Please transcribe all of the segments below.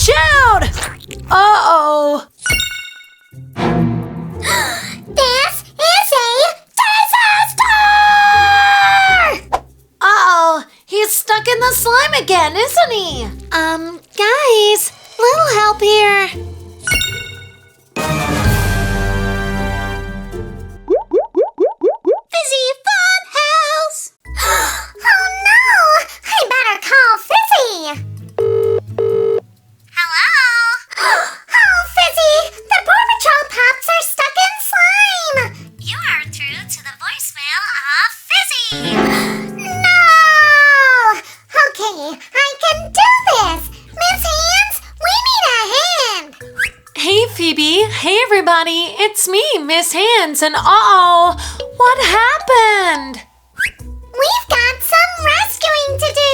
Watch out! Uh-oh. This is a disaster! Uh-oh, he's stuck in the slime again, isn't he? Guys, little help here. Fizzy Fun House! Oh no! I better call Fizzy! Hello? Oh, Fizzy! The Paw Patrol Pups are stuck in slime! You are through to the voicemail of Fizzy! No! Okay, I can do this! Miss Hands, we need a hand! Hey, Phoebe. Hey, everybody. It's me, Miss Hands, and uh-oh, what happened? We've got some rescuing to do!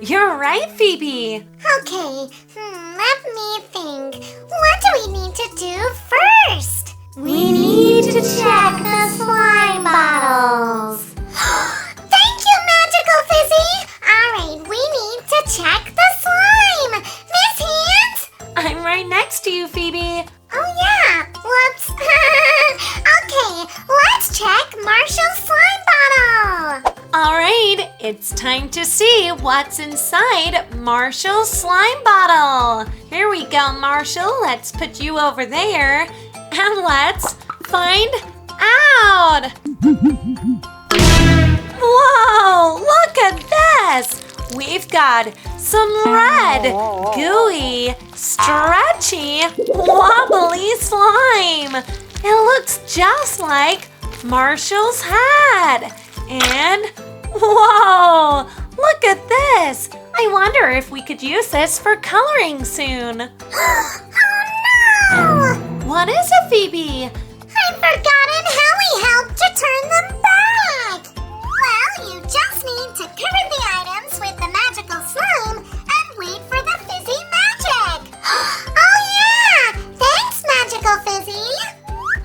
You're right, Phoebe. Okay, let me think. What do we need to do first? We need to check the slime bottles. Thank you, Magical Fizzy! Alright, we need to check the slime! Miss Hands? I'm right next to you, Phoebe. Oh yeah, whoops. Okay, let's check Marshall's slime bottle! All right, it's time to see what's inside Marshall's slime bottle. Here we go, Marshall. Let's put you over there and let's find out. Whoa, look at this. We've got some red, gooey, stretchy, wobbly slime. It looks just like Marshall's hat. And whoa, look at this. I wonder if we could use this for coloring soon. Oh no! What is it, Phoebe? I've forgotten how we help to turn them back! Well, you just need to cover the items with the magical slime and wait for the fizzy magic! Oh yeah! Thanks, Magical Fizzy!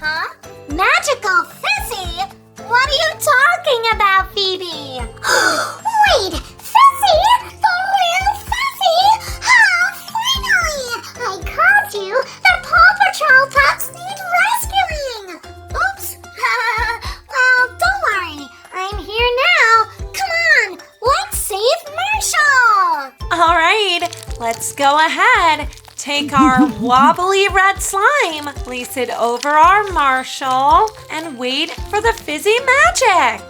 Huh? Magical Fizzy? What are you talking about, Phoebe? Wait! Fizzy? The real Fizzy? Oh, finally! I called you! The Paw Patrol Pups need rescuing! Oops! Well, don't worry. I'm here now. Come on, let's save Marshall! All right, let's go ahead. Take our wobbly red slime, place it over our Marshall, and wait for the fizzy magic.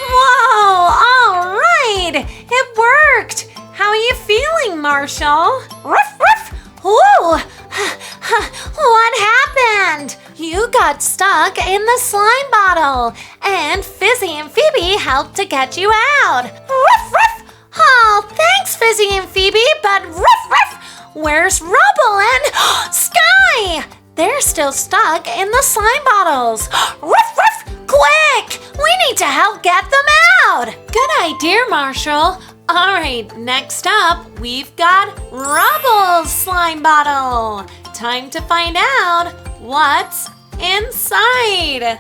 Whoa, all right, it worked. How are you feeling, Marshall? Ruff, ruff. Whoa, what happened? You got stuck in the slime bottle, and Fizzy and Phoebe helped to get you out. Ruff, ruff. Oh, thanks, Fizzy and Phoebe, but ruff, ruff. Where's Rubble and Skye? They're still stuck in the slime bottles. Ruff, ruff. Quick! We need to help get them out. Good idea, Marshall. All right, next up, we've got Rubble's slime bottle. Time to find out what's inside.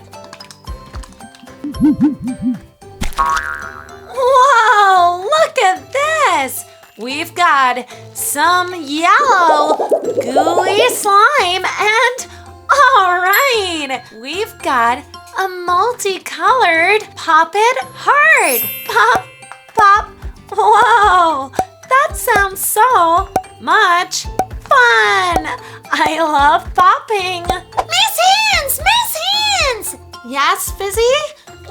Whoa, look at this. We've got some yellow gooey slime and all right, we've got a multicolored poppet heart. Pop, pop. Whoa, that sounds so much fun. I love popping. Miss Hands! Miss Hands! Yes, Fizzy?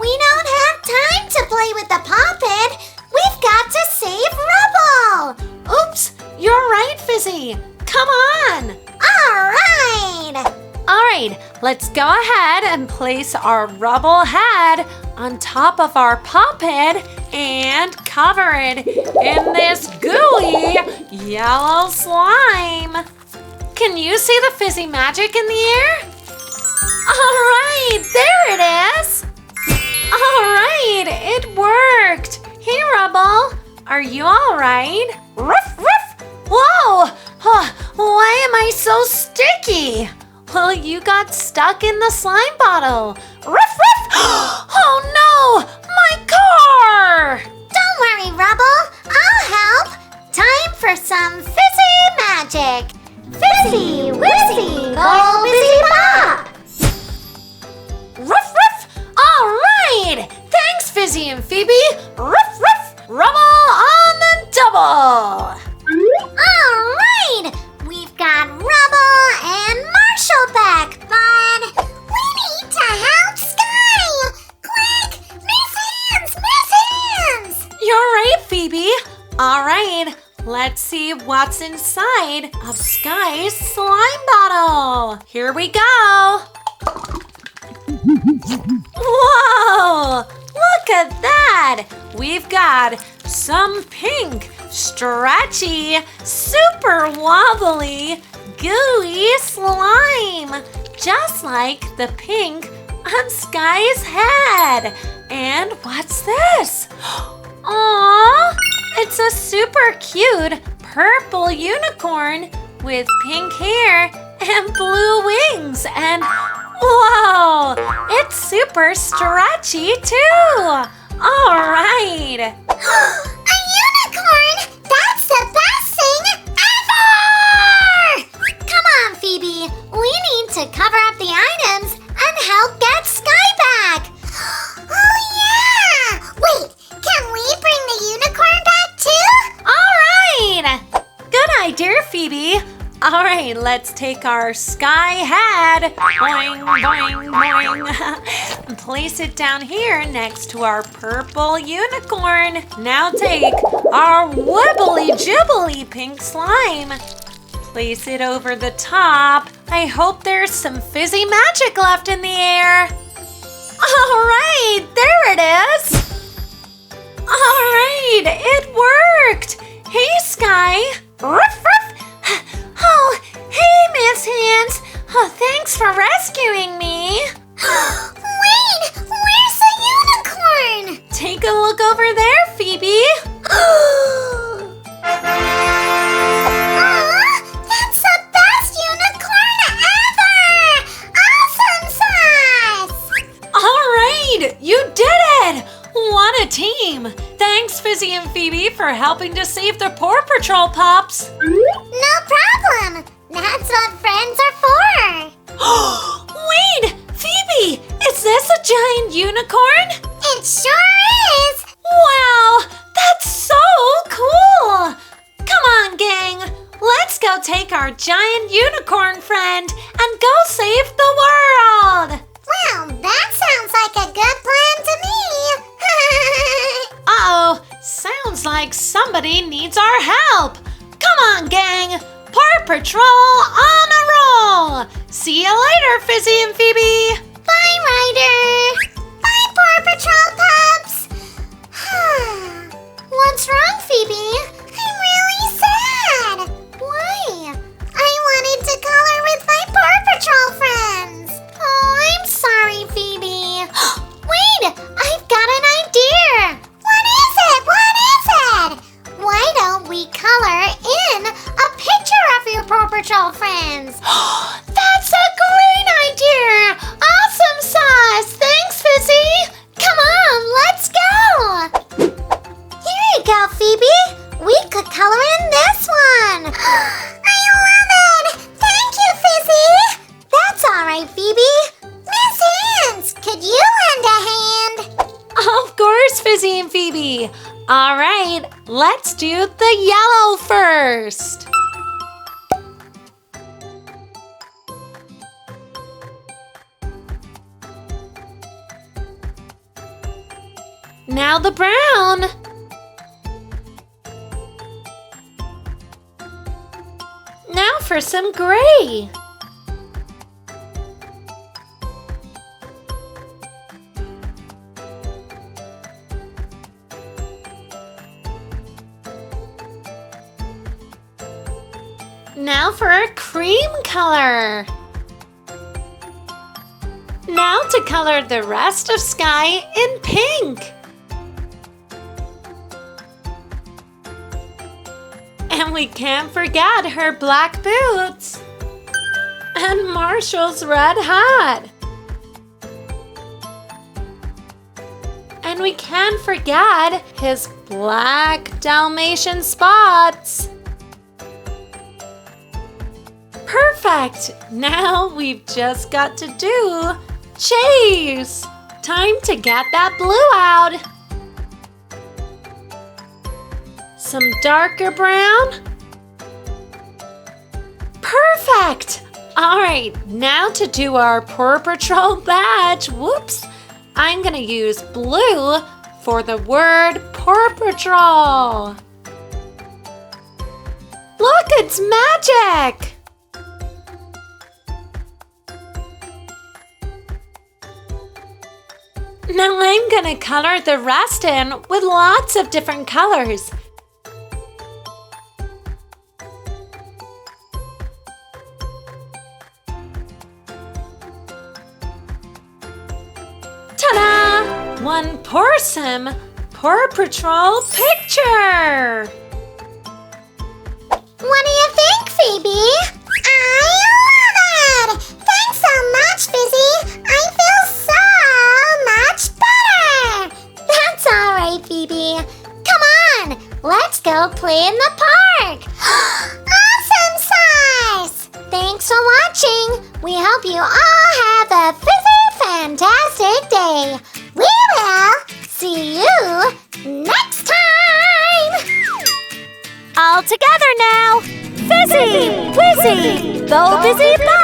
We don't have time to play with the poppet. We've got to save Rubble. Oops, you're right, Fizzy. Come on. All right. All right, let's go ahead and place our Rubble head on top of our poppet and cover it in this gooey yellow slime. Can you see the fizzy magic in the air? All right, there it is. All right, it worked. Hey, Rubble, are you all right? Ruff, ruff. Whoa, why am I so sticky? Well, you got stuck in the slime bottle. Ruff, ruff. Oh no, my car. Don't worry, Rubble. magic. Fizzy, Wizzy, go busy pop! Ruff, ruff! All right! Thanks, Fizzy and Phoebe! Ruff, ruff! Rubble on the double! All right! We've got Rubble and Marshall back, but we need to help Skye! Quick! Miss Hands! You're right, Phoebe. All right, let's see what's inside of Skye's slime bottle. Here we go. Whoa! Look at that! We've got some pink, stretchy, super wobbly, gooey slime, just like the pink on Skye's head. And what's this? Aww! It's a super cute purple unicorn with pink hair and blue wings. And whoa! It's super stretchy too! Alright! A unicorn! That's the best thing ever! Come on, Phoebe. We need to cover up the items and help get Skye back. Oh, yeah! Wait, can we bring the unicorn back too? Alright! Good idea, Phoebe. Alright, let's take our Skye hat, boing, boing, boing, and place it down here next to our purple unicorn. Now take our wibbly jibbly pink slime. Place it over the top. I hope there's some fizzy magic left in the air. Alright, there it is. Alright, it worked. Hey, Skye. Ruff, ruff. Oh, hey, Miss Hands. Oh, thanks for rescuing me. Wait, where's the unicorn? Take a look over there, Phoebe. Aw, that's the best unicorn ever! Awesome sauce! All right, you did it. What a team. Thanks, Fizzy and Phoebe, for helping to save the Paw Patrol pups. No problem. That's what friends are for. Wait, Phoebe, is this a giant unicorn? It sure is. Wow, that's so cool! Come on, gang. Let's go take our giant unicorn friend and go save the world! Well, that sounds like a good plan to me. Uh-oh, sounds like somebody needs our help. Come on, gang. Paw Patrol on a roll. See you later, Fizzy and Phoebe. Bye, Ryder. Bye, Paw Patrol pups. What's wrong, Phoebe? I'm really sad. Why? I wanted to color with my Paw Patrol friends. Oh, I'm sorry, Phoebe. Wait, I've got an idea. What is it? What is it? Why don't we color in a picture of your Paw Patrol friends? That's a great idea. Awesome sauce. Thanks, Fizzy. Come on, let's go! Here you go, Phoebe. We could color in this one. I love it! Thank you, Fizzy! That's all right, Phoebe. Miss Hands, could you lend a hand? Of course, Fizzy and Phoebe. All right, let's do the yellow first. Now the brown. Now for some gray. Now for a cream color. Now to color the rest of Skye in pink. And we can't forget her black boots. And Marshall's red hat. And we can't forget his black Dalmatian spots. Perfect! Now we've just got to do chase. Time to get that blue out. Some darker brown. Perfect! Alright, now to do our Paw Patrol badge. Whoops! I'm gonna use blue for the word Paw Patrol. Look, it's magic! Now I'm gonna color the rest in with lots of different colors. Ta-da! One person Paw Patrol picture! What do you think, Phoebe? I love it! Thanks so much, Fizzy! I feel so much better! That's alright, Phoebe. Come on, let's go play in the park! Awesome sauce! Thanks for watching! We hope you all have a Fizzy fantastic day! We will see you next time! All together now! Fizzy! Wizzy! Bo Busy Bo!